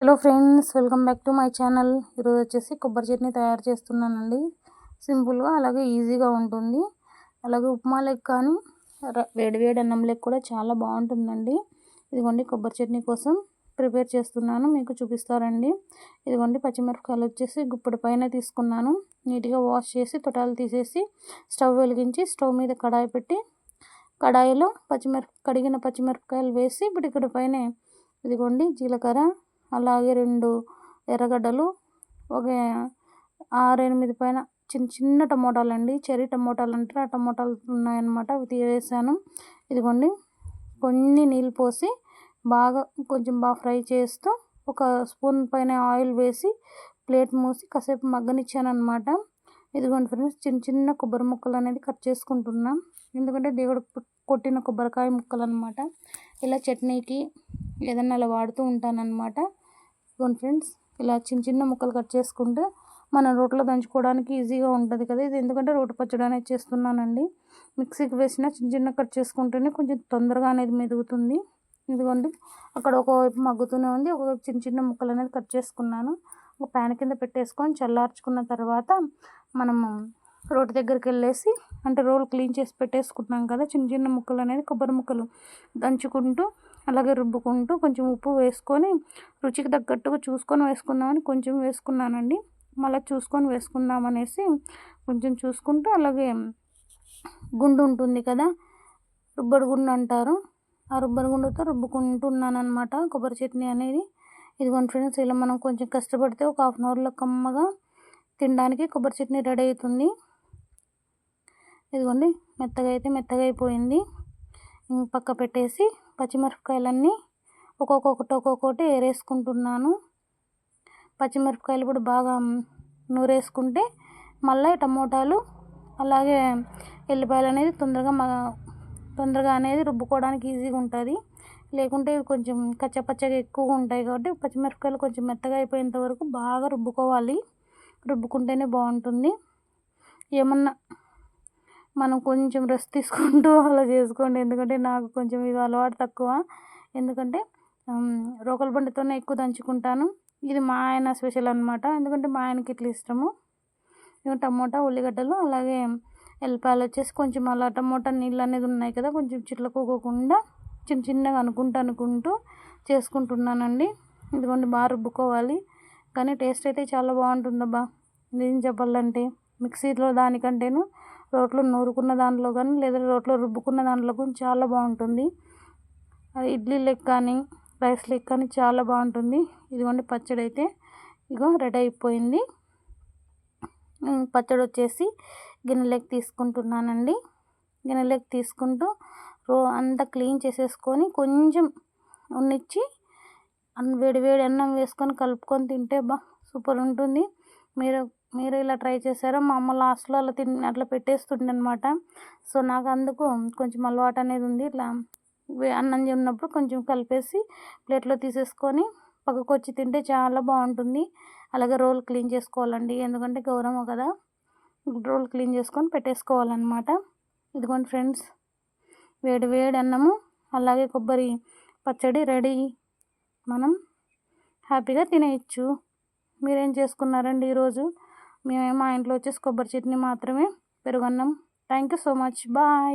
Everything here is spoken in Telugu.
Hello friends, welcome back to my channel. ఈరోజు వచ్చేసి కొబ్బరి చట్నీ తయారు చేస్తున్నానండి. సింపుల్గా అలాగే ఈజీగా ఉంటుంది. అలాగే ఉప్మాలకు కానీ వేడివేడి అన్నంలోకి కూడా చాలా బాగుంటుందండి. ఇదిగోండి కొబ్బరి చట్నీ కోసం ప్రిపేర్ చేస్తున్నాను, మీకు చూపిస్తారండి. ఇదిగోండి పచ్చిమిరపకాయలు వచ్చేసి గుప్పడి పైన తీసుకున్నాను. నీట్గా వాష్ చేసి తొటాలు తీసేసి స్టవ్ వెలిగించి స్టవ్ మీద కడాయి పెట్టి కడాయిలో కడిగిన పచ్చిమిరపకాయలు వేసి ఇక్కడ పైన ఇదిగోండి జీలకర్ర, అలాగే 2 ఎర్రగడ్డలు, ఒక 6-8 పైన చిన్న చిన్న టమోటాలండి, చెర్రీ టమోటాలు అంటారు, ఆ టమోటాలు ఉన్నాయన్నమాట. అవి వేసాను. ఇదిగోండి కొన్ని నీళ్ళు పోసి కొంచెం బాగా ఫ్రై చేస్తూ ఒక స్పూన్ పైన ఆయిల్ వేసి ప్లేట్ మూసి కాసేపు మగ్గనిచ్చాను అనమాట. ఇదిగోండి ఫ్రెండ్స్, చిన్న చిన్న కొబ్బరి ముక్కలు అనేది కట్ చేసుకుంటున్నాం, ఎందుకంటే దేవుడు కొట్టిన కొబ్బరికాయ ముక్కలు అనమాట. ఇలా చట్నీకి ఏదన్నా అలా వాడుతూ ఉంటానన్నమాట. ఇదిగోండి ఫ్రెండ్స్, ఇలా చిన్న చిన్న ముక్కలు కట్ చేసుకుంటే మనం రోట్లో దంచుకోవడానికి ఈజీగా ఉంటుంది కదా. ఇది ఎందుకంటే రోటి పచ్చడి అనేది చేస్తున్నానండి. మిక్సీకి వేసిన చిన్న చిన్న కట్ చేసుకుంటేనే కొంచెం తొందరగా అనేది మెదుగుతుంది. ఇదిగోండి అక్కడ ఒకవైపు మగ్గుతూనే ఉంది, ఒకవైపు చిన్న చిన్న ముక్కలు అనేది కట్ చేసుకున్నాను. ఒక ప్యాన్ కింద పెట్టేసుకొని చల్లార్చుకున్న తర్వాత మనము రోటి దగ్గరికి వెళ్ళేసి, అంటే రోల్ క్లీన్ చేసి పెట్టేసుకుంటున్నాం కదా, చిన్న చిన్న ముక్కలు అనేది కొబ్బరి ముక్కలు దంచుకుంటూ అలాగే రుబ్బుకుంటూ కొంచెం ఉప్పు వేసుకొని రుచికి తగ్గట్టుగా చూసుకొని వేసుకుందామని కొంచెం వేసుకున్నానండి. మళ్ళీ చూసుకొని వేసుకుందాం అనేసి కొంచెం చూసుకుంటూ, అలాగే గుండు ఉంటుంది కదా, రుబ్బడి గుండు అంటారు, ఆ రుబ్బడి గుండుతో రుబ్బుకుంటున్నాను అనమాట కొబ్బరి చట్నీ అనేది. ఇదిగోండి ఫ్రెండ్స్, ఇలా మనం కొంచెం కష్టపడితే ఒక 1/2 అవర్లో కమ్మగా తినడానికి కొబ్బరి చట్నీ రెడీ అవుతుంది. ఇదిగోండి మెత్తగా అయిపోయింది. పక్క పెట్టేసి పచ్చిమిరపకాయలన్నీ ఒక్కొక్కటి ఏరేసుకుంటున్నాను. పచ్చిమిరపకాయలు కూడా బాగా నూరేసుకుంటే మళ్ళీ టమోటాలు అలాగే ఎల్లిపాయలు అనేది తొందరగా అనేది రుబ్బుకోవడానికి ఈజీగా ఉంటుంది. లేకుంటే కొంచెం కచ్చపచ్చగా ఎక్కువగా ఉంటాయి కాబట్టి పచ్చిమిరపకాయలు కొంచెం మెత్తగా అయిపోయేంత వరకు బాగా రుబ్బుకోవాలి. రుబ్బుకుంటేనే బాగుంటుంది. ఏమన్నా మనం కొంచెం రెస్ట్ తీసుకుంటూ అలా చేసుకోండి, ఎందుకంటే నాకు కొంచెం ఇది అలవాటు తక్కువ. ఎందుకంటే రోకలి బండితోనే ఎక్కువ దంచుకుంటాను. ఇది మా ఆయన స్పెషల్ అనమాట, ఎందుకంటే మా ఆయనకి ఇట్లా ఇష్టము. టమోటా, ఉల్లిగడ్డలు అలాగే ఎల్లిపాయలు వచ్చేసి కొంచెం అలా టమోటా నీళ్ళు అనేది ఉన్నాయి కదా, కొంచెం చిట్లకోకుండా చిన్న చిన్నగా అనుకుంటూ చేసుకుంటున్నానండి. ఇదిగోండి బాగా రుబ్బుకోవాలి, కానీ టేస్ట్ అయితే చాలా బాగుంటుందబ్బా. నిజం చెప్పాలంటే మిక్సీలో దానికంటేను రోట్లో నూరుకున్న దాంట్లో కానీ లేదా రోట్లో రుబ్బుకున్న దాంట్లో కానీ చాలా బాగుంటుంది. ఇడ్లీలకు కానీ రైస్లకు కానీ చాలా బాగుంటుంది. ఇదిగోండి పచ్చడి అయితే రెడీ అయిపోయింది. పచ్చడి వచ్చేసి గిన్నెలోకి తీసుకుంటున్నానండి. గిన్నెలోకి తీసుకుంటూ అంతా క్లీన్ చేసేసుకొని కొంచెం ఉన్నిచ్చి వేడి అన్నం వేసుకొని కలుపుకొని తింటే సూపర్ ఉంటుంది. మీరు ఇలా ట్రై చేశారా? మా అమ్మ లాస్ట్లో అట్లా పెట్టేస్తుండే అనమాట. సో నాకు అందుకు కొంచెం అలవాటు అనేది ఉంది. ఇట్లా అన్నం ఉన్నప్పుడు కొంచెం కలిపేసి ప్లేట్లో తీసేసుకొని పక్కకు వచ్చి తింటే చాలా బాగుంటుంది. అలాగే రోల్ క్లీన్ చేసుకోవాలండి, ఎందుకంటే గౌరమ్మ కదా, రోల్ క్లీన్ చేసుకొని పెట్టేసుకోవాలన్నమాట. ఇదిగోండి ఫ్రెండ్స్, వేడి అన్నము అలాగే కొబ్బరి పచ్చడి రెడీ. మనం హ్యాపీగా తినేయచ్చు. మీరేం చేసుకున్నారండి ఈరోజు? మా ఇంట్లో వచ్చేసి కొబ్బరి చట్నీ మాత్రమే, పెరుగన్నం. Thank you so much. Bye.